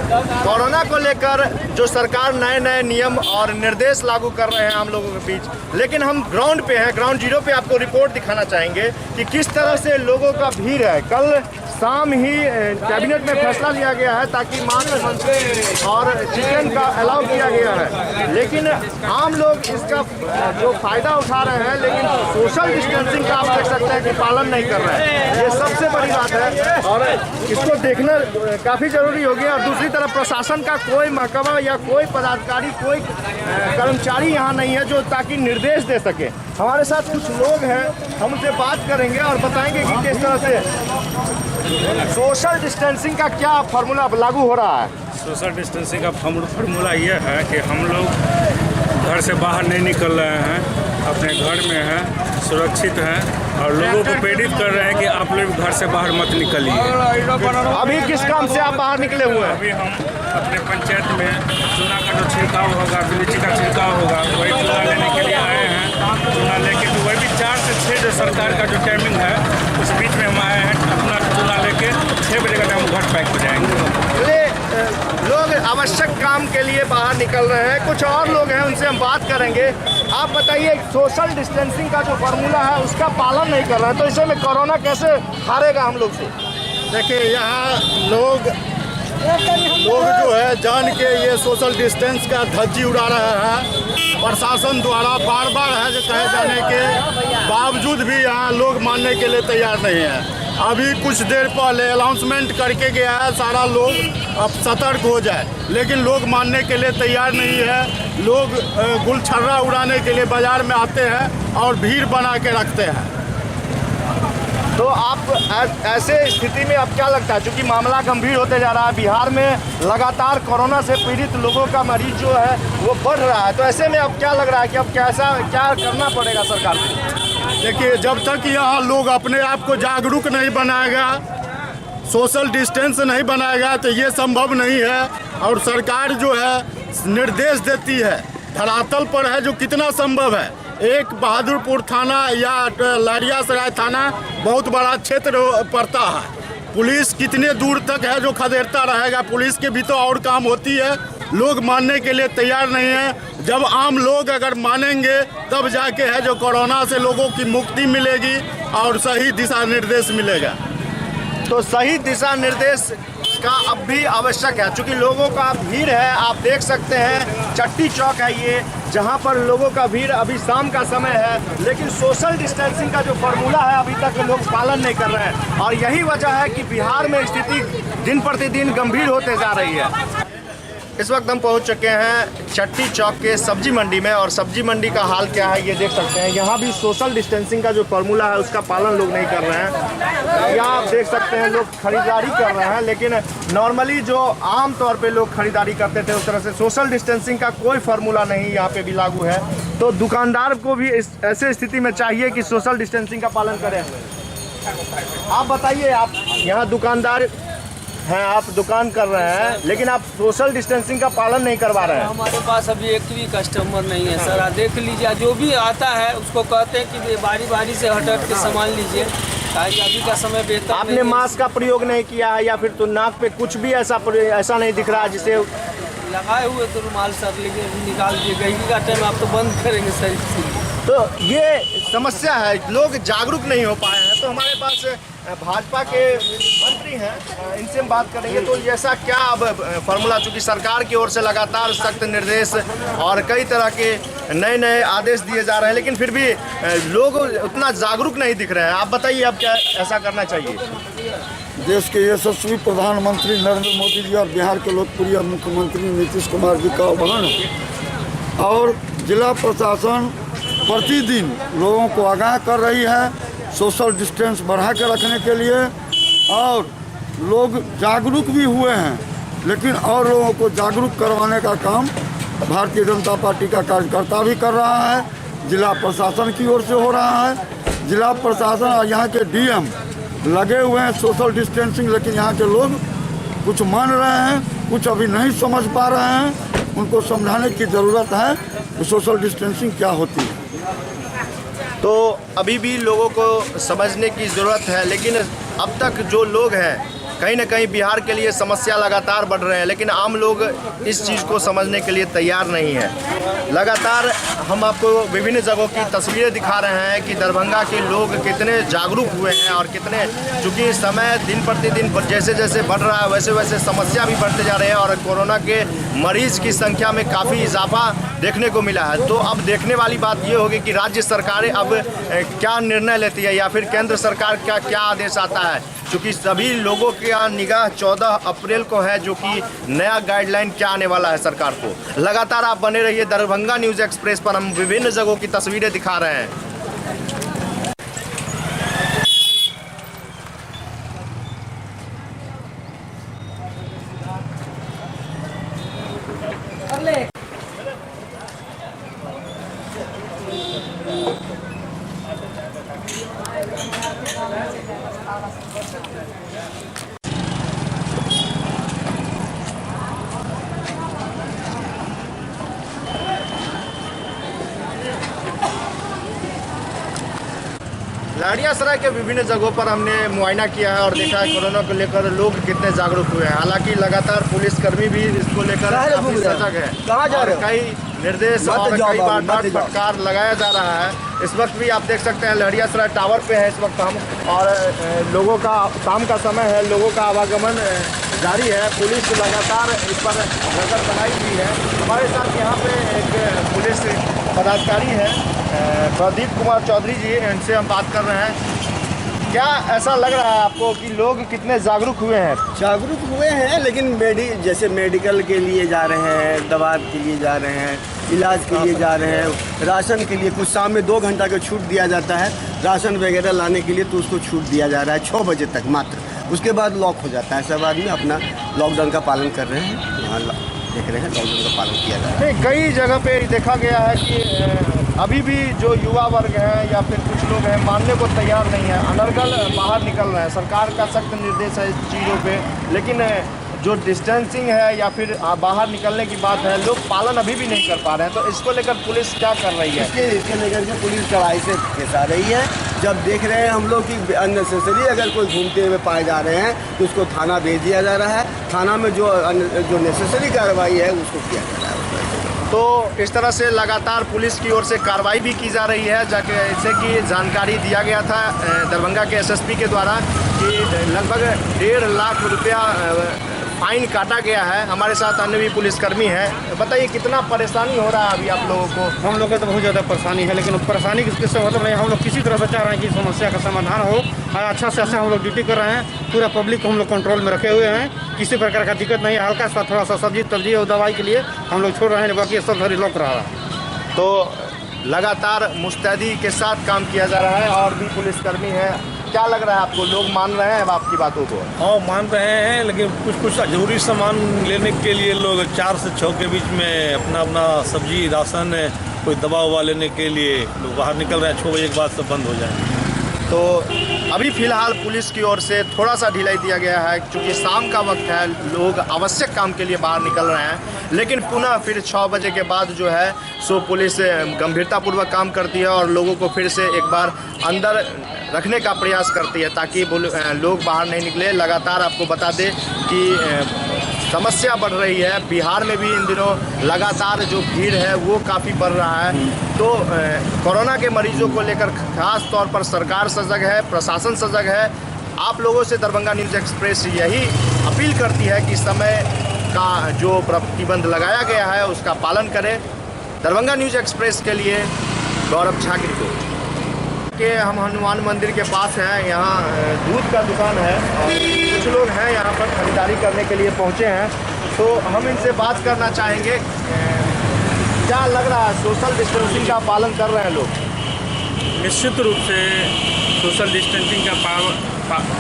Corona को लेकर जो सरकार नए नए नियम और निर्देश लागू कर रहे हैं हम लोगों के बीच, लेकिन हम ग्राउंड पे हैं, ग्राउंड जीरो पे आपको रिपोर्ट दिखाना चाहेंगे कि किस तरह से लोगों का भीड़ है। कल शाम ही कैबिनेट में फैसला लिया गया है ताकि मांस और चिकन का अलाउ किया गया है, लेकिन आम लोग इसका जो फायदा उठा रहे हैं, लेकिन सोशल डिस्टेंसिंग का आप देख सकते हैं कि पालन नहीं कर रहे हैं। ये सबसे बड़ी बात है और इसको देखना काफ़ी ज़रूरी हो गया। और दूसरी तरफ प्रशासन का कोई महकमा या कोई पदाधिकारी, कोई कर्मचारी यहाँ नहीं है जो ताकि निर्देश दे सके। हमारे साथ कुछ लोग हैं, हम उनसे बात करेंगे और बताएंगे कि किस तरह से सोशल डिस्टेंसिंग का क्या फार्मूला लागू हो रहा है। सोशल डिस्टेंसिंग का फार्मूला ये है कि हम लोग घर से बाहर नहीं निकल रहे हैं, अपने घर में हैं, सुरक्षित हैं और लोगों को प्रेरित कर रहे हैं कि आप लोग घर से बाहर मत निकलिए। अभी किस काम से आप बाहर निकले हुए हैं? अभी हम अपने पंचायत में चूना का जो छिड़काव होगा, ब्लीचिंग का छिड़काव होगा, वही चूना लेने के लिए आए हैं। चूना लेके तो वही भी 4 से 6 जो सरकार का जो टाइमिंग है उस बीच में हम आए हैं। अपना चूना लेके 6 बजे का हम घर पैक हो जाएंगे। लोग आवश्यक काम के लिए बाहर निकल रहे हैं, कुछ और लोग हैं उनसे हम बात करेंगे। आप बताइए, सोशल डिस्टेंसिंग का जो फार्मूला है उसका पालन नहीं कर रहे हैं, तो इसमें कोरोना कैसे हारेगा हम लोग से? देखिए, यहाँ लोग जो है जान के ये सोशल डिस्टेंस का धज्जी उड़ा रहे हैं। प्रशासन द्वारा बार बार है जो कहे जाने के बावजूद भी यहाँ लोग मानने के लिए तैयार नहीं है। अभी कुछ देर पहले अनाउंसमेंट करके गया है सारा लोग अब सतर्क हो जाए, लेकिन लोग मानने के लिए तैयार नहीं है। लोग गुलछर्रा उड़ाने के लिए बाजार में आते हैं और भीड़ बना के रखते हैं। तो आप ऐसे स्थिति में अब क्या लगता है, चूँकि मामला गंभीर होते जा रहा है, बिहार में लगातार कोरोना से पीड़ित लोगों का मरीज जो है वो बढ़ रहा है, तो ऐसे में अब क्या लग रहा है कि अब क्या करना पड़ेगा सरकार को? देखिए, जब तक यहाँ लोग अपने आप को जागरूक नहीं बनाएगा, सोशल डिस्टेंस नहीं बनाएगा, तो ये संभव नहीं है। और सरकार जो है निर्देश देती है, धरातल पर है जो कितना संभव है। एक बहादुरपुर थाना या लहरियासराय थाना बहुत बड़ा क्षेत्र पड़ता है। पुलिस कितने दूर तक है जो खदेड़ता रहेगा? पुलिस के भी तो और काम होती है। लोग मानने के लिए तैयार नहीं है। जब आम लोग अगर मानेंगे तब जाके है जो कोरोना से लोगों की मुक्ति मिलेगी और सही दिशा निर्देश मिलेगा। तो सही दिशा निर्देश का अब भी आवश्यक है, क्योंकि लोगों का भीड़ है। आप देख सकते हैं चट्टी चौक है ये, जहां पर लोगों का भीड़, अभी शाम का समय है, लेकिन सोशल डिस्टेंसिंग का जो फार्मूला है अभी तक लोग पालन नहीं कर रहे हैं। और यही वजह है कि बिहार में स्थिति दिन प्रतिदिन गंभीर होते जा रही है। इस वक्त हम पहुंच चुके हैं चट्टी चौक के सब्जी मंडी में, और सब्जी मंडी का हाल क्या है ये देख सकते हैं। यहाँ भी सोशल डिस्टेंसिंग का जो फार्मूला है उसका पालन लोग नहीं कर रहे हैं। यहाँ आप देख सकते हैं लोग खरीदारी कर रहे हैं, लेकिन नॉर्मली जो आम तौर पे लोग खरीदारी करते थे उस तरह से सोशल डिस्टेंसिंग का कोई फार्मूला नहीं यहाँ पे भी लागू है। तो दुकानदार को भी इस ऐसे स्थिति में चाहिए कि सोशल डिस्टेंसिंग का पालन करें। आप बताइए, आप यहाँ दुकानदार हैं, आप दुकान कर रहे हैं, लेकिन आप सोशल डिस्टेंसिंग का पालन नहीं करवा रहे हैं। हमारे पास अभी एक भी कस्टमर नहीं है सर। आप देख लीजिए, जो भी आता है उसको कहते हैं कि बारी बारी से हट के सामान लीजिए, ताकि अभी का समय बेहतर। आपने मास्क का प्रयोग नहीं किया है या फिर तो नाक पे कुछ भी ऐसा नहीं दिख रहा है जिसे लगाए हुए तो रुमाल सर लेके निकाल दिए। गई का टाइम आप तो बंद करेंगे सर। तो ये समस्या है, लोग जागरूक नहीं हो पाए हैं। तो हमारे पास भाजपा के मंत्री हैं, इनसे हम बात करेंगे। तो ऐसा क्या अब फार्मूला, चूँकि सरकार की ओर से लगातार सख्त निर्देश और कई तरह के नए नए आदेश दिए जा रहे हैं, लेकिन फिर भी लोग उतना जागरूक नहीं दिख रहे हैं। आप बताइए, अब क्या ऐसा करना चाहिए? देश के यशस्वी प्रधानमंत्री नरेंद्र मोदी जी और बिहार के लोकप्रिय मुख्यमंत्री नीतीश कुमार जी का आह्वान और जिला प्रशासन प्रतिदिन लोगों को आगाह कर रही है सोशल डिस्टेंस बढ़ा के रखने के लिए, और लोग जागरूक भी हुए हैं, लेकिन और लोगों को जागरूक करवाने का काम भारतीय जनता पार्टी का कार्यकर्ता भी कर रहा है, जिला प्रशासन की ओर से हो रहा है। जिला प्रशासन और यहाँ के डीएम लगे हुए हैं सोशल डिस्टेंसिंग, लेकिन यहाँ के लोग कुछ मान रहे हैं, कुछ अभी नहीं समझ पा रहे हैं। उनको समझाने की ज़रूरत है कि सोशल डिस्टेंसिंग क्या होती है। तो अभी भी लोगों को समझने की ज़रूरत है, लेकिन अब तक जो लोग हैं कहीं ना कहीं बिहार के लिए समस्या लगातार बढ़ रहे हैं, लेकिन आम लोग इस चीज़ को समझने के लिए तैयार नहीं है। लगातार हम आपको विभिन्न जगहों की तस्वीरें दिखा रहे हैं कि दरभंगा के लोग कितने जागरूक हुए हैं और कितने, चूँकि समय दिन प्रतिदिन जैसे जैसे बढ़ रहा है वैसे वैसे समस्या भी बढ़ते जा रहे हैं और कोरोना के मरीज की संख्या में काफ़ी इजाफा देखने को मिला है। तो अब देखने वाली बात ये होगी कि राज्य सरकारें अब क्या निर्णय लेती है या फिर केंद्र सरकार का क्या आदेश आता है, क्योंकि सभी लोगों की निगाह 14 अप्रैल को है, जो कि नया गाइडलाइन क्या आने वाला है सरकार को। लगातार आप बने रहिए दरभंगा न्यूज़ एक्सप्रेस पर, हम विभिन्न जगहों की तस्वीरें दिखा रहे हैं। लहरियासराय के विभिन्न जगहों पर हमने मुआयना किया है और देखा है कोरोना को लेकर लोग कितने जागरूक हुए हैं। हालांकि लगातार पुलिसकर्मी भी इसको लेकर काफी सजग है। और कई निर्देश और कई बार डांट फटकार लगाया जा रहा है। इस वक्त भी आप देख सकते हैं लहरियासराय टावर पे है इस वक्त हम, और लोगों का शाम का समय है, लोगों का आवागमन जारी है। पुलिस लगातार इस पर नजर बनाई हुई है। हमारे साथ यहाँ पे एक पुलिस पदाधिकारी है प्रदीप कुमार चौधरी जी, इनसे हम बात कर रहे हैं। क्या ऐसा लग रहा है आपको कि लोग कितने जागरूक हुए हैं? जागरूक हुए हैं, लेकिन जैसे मेडिकल के लिए जा रहे हैं, दवा के लिए जा रहे हैं, इलाज के लिए जा रहे हैं, राशन के लिए कुछ शाम में 2 घंटा का छूट दिया जाता है राशन वगैरह लाने के लिए, तो उसको छूट दिया जा रहा है 6 बजे तक मात्र। उसके बाद लॉक हो जाता है। सब आदमी अपना लॉकडाउन का पालन कर रहे हैं, यहाँ देख रहे हैं लॉकडाउन का पालन किया जा रहा है। कई जगह पे देखा गया है कि अभी भी जो युवा वर्ग है या फिर कुछ लोग हैं मानने को तैयार नहीं है, अनर्गल बाहर निकल रहे हैं। सरकार का सख्त निर्देश है इस चीज़ों पे, लेकिन जो डिस्टेंसिंग है या फिर बाहर निकलने की बात है, लोग पालन अभी भी नहीं कर पा रहे हैं। तो इसको लेकर पुलिस क्या कर रही है? इसके लेकर के पुलिस कड़ाई से पेश आ रही है। जब देख रहे हैं हम लोग कि अननेसेसरी अगर कोई घूमते हुए पाए जा रहे हैं तो उसको थाना भेज दिया जा रहा है। थाना में जो नेसेसरी कार्रवाई है उसको किया जा रहा है। तो इस तरह से लगातार पुलिस की ओर से कार्रवाई भी की जा रही है। जैसे कि जानकारी दिया गया था दरभंगा के एसएसपी के द्वारा कि लगभग 1.5 लाख रुपया फाइन काटा गया है। हमारे साथ अन्य भी पुलिसकर्मी हैं। बताइए कितना परेशानी हो रहा है अभी आप लोगों को? हम लोग को तो बहुत ज़्यादा परेशानी है, लेकिन परेशानी किससे मतलब नहीं। हम लोग किसी तरह से चाह रहे हैं कि समस्या का समाधान हो और अच्छा से अच्छा हम लोग ड्यूटी कर रहे हैं। पूरा पब्लिक को हम लोग कंट्रोल में रखे हुए हैं, किसी प्रकार का दिक्कत नहीं है। हल्का सा थोड़ा सा सब्जी तब्जी और दवाई के लिए हम लोग छोड़ रहे हैं, बाकी सब घरी लॉक रहा है। तो लगातार मुस्तैदी के साथ काम किया जा रहा है और भी पुलिसकर्मी हैं। क्या लग रहा है आपको, लोग मान रहे हैं अब आपकी बातों को? हाँ, मान रहे हैं, लेकिन कुछ जरूरी सामान लेने के लिए लोग 4 से 6 के बीच में अपना सब्जी राशन कोई दवा ववा लेने के लिए लोग बाहर निकल रहे हैं। 6 बजे के बाद सब बंद हो जाए। तो अभी फिलहाल पुलिस की ओर से थोड़ा सा ढिलाई दिया गया है, क्योंकि शाम का वक्त है, लोग आवश्यक काम के लिए बाहर निकल रहे हैं। लेकिन पुनः फिर 6 बजे के बाद जो है सो पुलिस गंभीरतापूर्वक काम करती है और लोगों को फिर से एक बार अंदर रखने का प्रयास करती है ताकि लोग बाहर नहीं निकले। लगातार आपको बता दें कि समस्या बढ़ रही है। बिहार में भी इन दिनों लगातार जो भीड़ है वो काफ़ी बढ़ रहा है। तो कोरोना के मरीजों को लेकर खास तौर पर सरकार सजग है, प्रशासन सजग है। आप लोगों से दरभंगा न्यूज़ एक्सप्रेस यही अपील करती है कि समय का जो प्रतिबंध लगाया गया है उसका पालन करें। दरभंगा न्यूज़ एक्सप्रेस के लिए गौरव झा की रिपोर्ट। के हम हनुमान मंदिर के पास हैं, यहाँ दूध का दुकान है और कुछ लोग हैं यहाँ पर खरीदारी करने के लिए पहुँचे हैं। तो हम इनसे बात करना चाहेंगे, क्या लग रहा है सोशल डिस्टेंसिंग का पालन कर रहे हैं लोग? निश्चित रूप से सोशल डिस्टेंसिंग का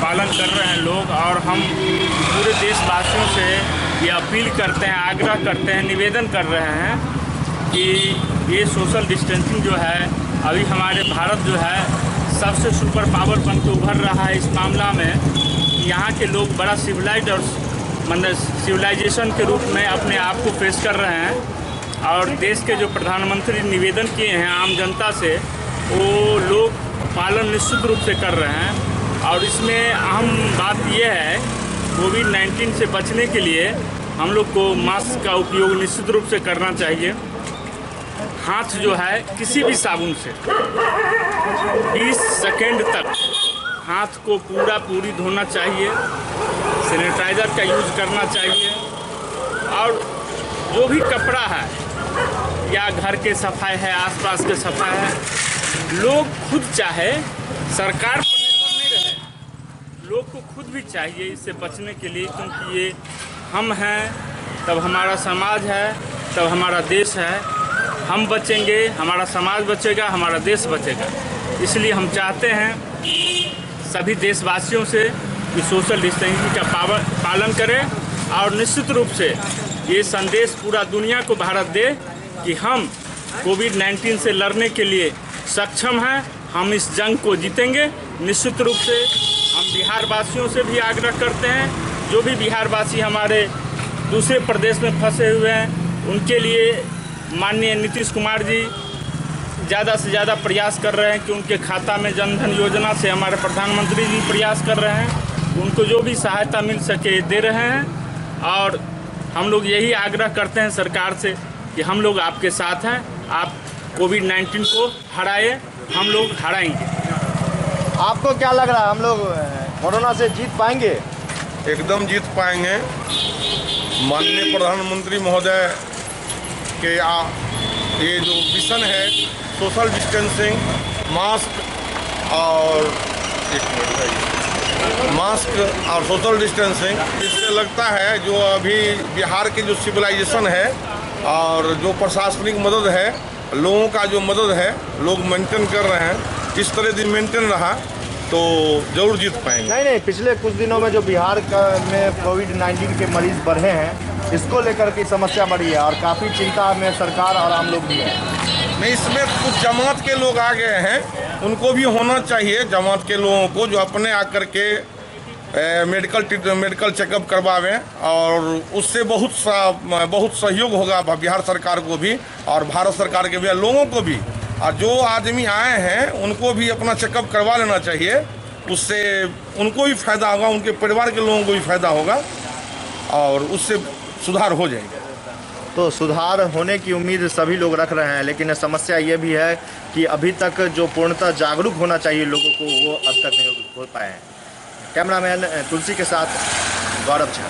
पालन कर रहे हैं लोग, और हम पूरे देशवासियों से ये अपील करते हैं, आग्रह करते हैं, निवेदन कर रहे हैं कि ये सोशल डिस्टेंसिंग जो है अभी हमारे भारत जो है सबसे सुपर पावर बन के उभर रहा है। इस मामला में यहाँ के लोग बड़ा सिविलाइज और मतलब सिविलाइजेशन के रूप में अपने आप को पेश कर रहे हैं। और देश के जो प्रधानमंत्री निवेदन किए हैं आम जनता से, वो लोग पालन निश्चित रूप से कर रहे हैं। और इसमें अहम बात यह है कोविड-19 से बचने के लिए हम लोग को मास्क का उपयोग निश्चित रूप से करना चाहिए। हाथ जो है किसी भी साबुन से 20 सेकेंड तक हाथ को पूरी धोना चाहिए। सैनिटाइज़र का यूज़ करना चाहिए और जो भी कपड़ा है या घर के सफाई है, आसपास के सफाई है, लोग खुद चाहे, सरकार पर निर्भर नहीं रहे, लोग को खुद भी चाहिए इससे बचने के लिए, क्योंकि ये हम हैं तब हमारा समाज है, तब हमारा देश है। हम बचेंगे, हमारा समाज बचेगा, हमारा देश बचेगा। इसलिए हम चाहते हैं सभी देशवासियों से कि सोशल डिस्टेंसिंग का पालन करें और निश्चित रूप से ये संदेश पूरा दुनिया को भारत दे कि हम कोविड-19 से लड़ने के लिए सक्षम हैं। हम इस जंग को जीतेंगे। निश्चित रूप से हम बिहार वासियों से भी आग्रह करते हैं, जो भी बिहार वासी हमारे दूसरे प्रदेश में फंसे हुए हैं, उनके लिए माननीय नीतीश कुमार जी ज़्यादा से ज़्यादा प्रयास कर रहे हैं कि उनके खाता में जन धन योजना से हमारे प्रधानमंत्री जी प्रयास कर रहे हैं, उनको जो भी सहायता मिल सके दे रहे हैं। और हम लोग यही आग्रह करते हैं सरकार से कि हम लोग आपके साथ हैं, आप कोविड-19 को हराए, हम लोग हराएंगे। आपको क्या लग रहा है, हम लोग कोरोना से जीत पाएंगे? एकदम जीत पाएंगे। माननीय प्रधानमंत्री महोदय के ये जो मिशन है सोशल डिस्टेंसिंग, मास्क और सोशल डिस्टेंसिंग, इससे लगता है जो अभी बिहार की जो सिविलाइजेशन है और जो प्रशासनिक मदद है, लोगों का जो मदद है, लोग मेंटेन कर रहे हैं, इस तरह दिन मेंटेन रहा तो जरूर जीत पाएंगे। नहीं, पिछले कुछ दिनों में जो बिहार में कोविड-19 के मरीज बढ़े हैं, इसको लेकर की समस्या बढ़ी है और काफ़ी चिंता में सरकार और आम लोग भी हैं। नहीं, इसमें कुछ जमात के लोग आ गए हैं, उनको भी होना चाहिए। जमात के लोगों को जो अपने आकर के मेडिकल चेकअप करवावें और उससे बहुत सहयोग होगा बिहार सरकार को भी और भारत सरकार के भी, लोगों को भी। और जो आदमी आए हैं उनको भी अपना चेकअप करवा लेना चाहिए, उससे उनको भी फ़ायदा होगा, उनके परिवार के लोगों को भी फ़ायदा होगा और उससे सुधार हो जाएगा। तो सुधार होने की उम्मीद सभी लोग रख रहे हैं, लेकिन समस्या ये भी है कि अभी तक जो पूर्णतः जागरूक होना चाहिए लोगों को, वो अब तक नहीं हो पाए हैं। कैमरामैन तुलसी के साथ गौरव झा।